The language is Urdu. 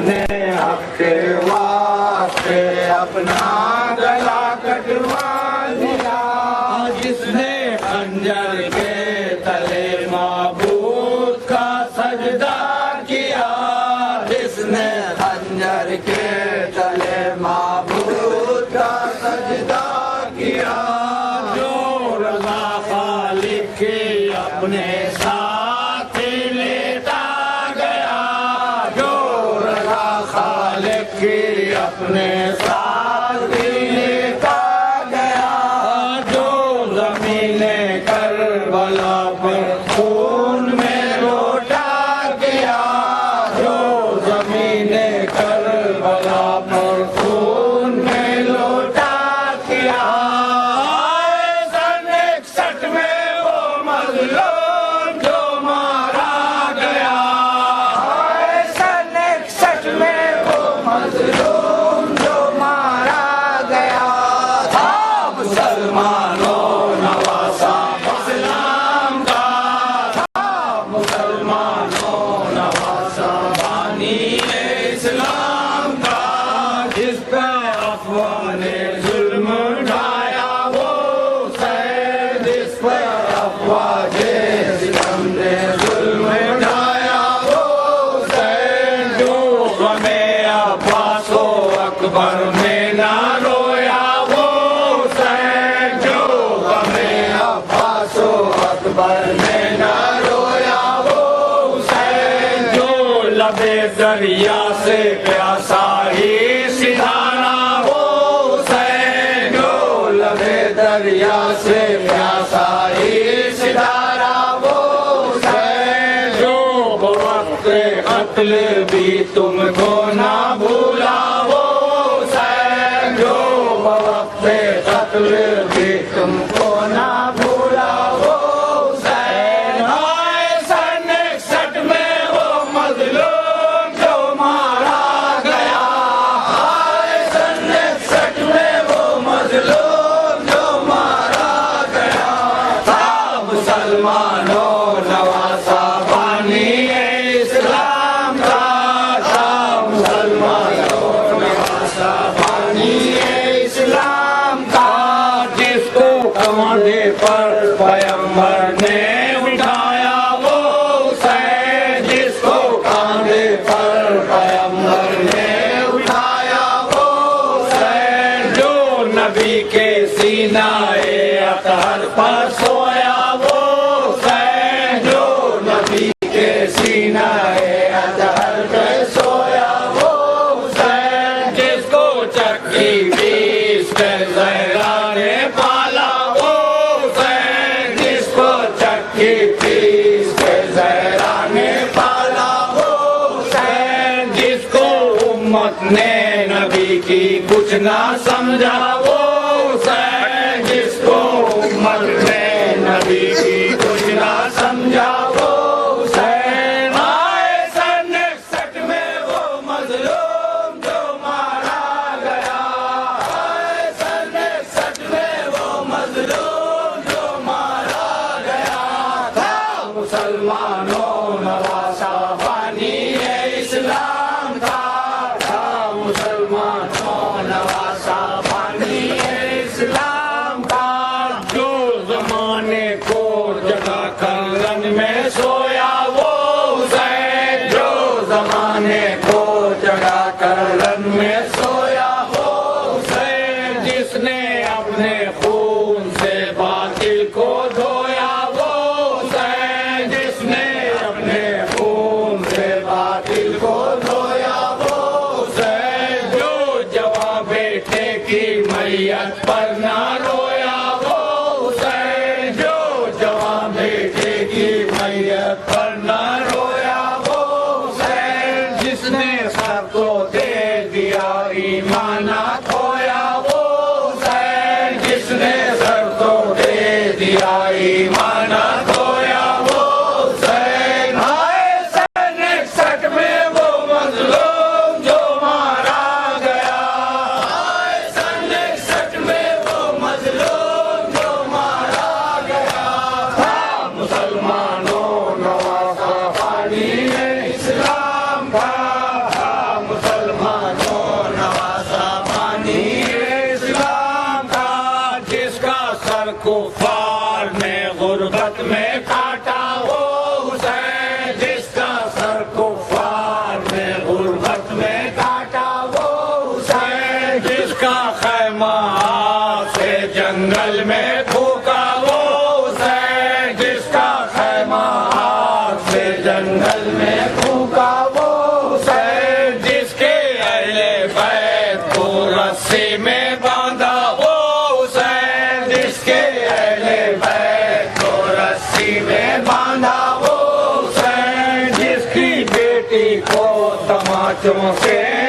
نے حق کے واسطے اپنا گلا کٹوا لیا، جس نے خنجر کے تلے معبود کا سجدہ کیا، جس نے خنجر کے تلے معبود کا سجدہ کیا، جو رضا خالق کی اپنے ساتھ لیتا گیا، جو رضا خالق کی اپنے ساتھ لیتا گیا، جو زمین کربلا پر خون میں لوٹا گیا، جو زمین کربلا پر خون میں لوٹا گیا، سن 61 میں وہ مظلوم جو مارا گیا، سن 61 میں وہ مظلوم جو مارا گیا تھا، مسلمانوں نواسا اسلام کا تھا، مسلمانوں نواسا بانی اسلام کا، جس پہ افواہ نے ظلم ڈھایا وہ حسین، جس پہ افواہ کے ستم نے ظلم ڈھایا وہ حسین، جو غم عباس و اکبر میں نہ رویا وہ حسین، جو غم عباس و اکبر میں نہ رویا وہ حسین، جو لبے دریا سے پیاسا ہی سدھارا وہ حسین، جو لبے دریا سے پیاسا ہی سدھارا وہ حسین، جو بوقت قتل بھی تم کو نہ بھولا وہ حسین، جو بوقت قتل بھی تم کو نہ بھولا وہ حسین، ہائے سن 61 میں وہ مظلوم جو مارا گیا، ہائے سن 61 میں وہ مظلوم جو مارا گیا تھا، مسلمانوں نواسا بانی اسلام کا تھا، مسلمانوں نواسا بانی اسلام کا، جس کو کماندے پر پیغمبر نے اٹھایا وہ حسین، جس کو کاندھے پر پیغمبر نے اٹھایا وہ حسین، جو نبی کے سینہ اطہر پر سویا وہ حسین، جو نبی کے سینہ اطہر پر سویا وہ حسین، جس کو چکی بیس کے زہرا نے پالا وہ حسین، جس کو چکی بیس کے زہرا نے پالا وہ حسین، جس کو امت نے نبی کی کچھ نہ سمجھا وہ حسین، جس کو امت نے نبی کی کچھ نہ سمجھا وہ حسین، آئے سن 61 میں وہ مظلوم جو مارا گیا، آئے سن 61 میں وہ مظلوم جو مارا گیا تھا، مسلمانوں نواسا بانی اسلام کا تھا، مسلمانوں نواسا بانی اسلام کا، جو زمانے کو جگا کر رن میں سویا وہ حسین، جو زمانے کو جگا کر رن میں سویا وہ حسین، جس نے اپنے خون سے باطل کو دھویا وہ حسین، جس نے اپنے خون سے باطل کو دھویا وہ حسین، جو جوان بیٹے کی میت پر نہ رویا وہ حسین، جو جوان بیٹے کی میت پر نہ رویا وہ حسین، جس نے سر کو دے دیا ایمان کھویا وہ حسین، جس نے سر کو دے دیا ایمان کھویا وہ حسین، آئے سن 61 میں وہ مظلوم جو مارا گیا، آئے سن 61 میں وہ مظلوم جو مارا گیا تھا، مسلمانوں نواسا جنگل میں پھونکا وہ حسین جس کے اہل بیت کو رسی میں باندھا وہ حسین جس کے اہل بیت کو رسی میں باندھا وہ حسین جس کی بیٹی کو تماچوں سے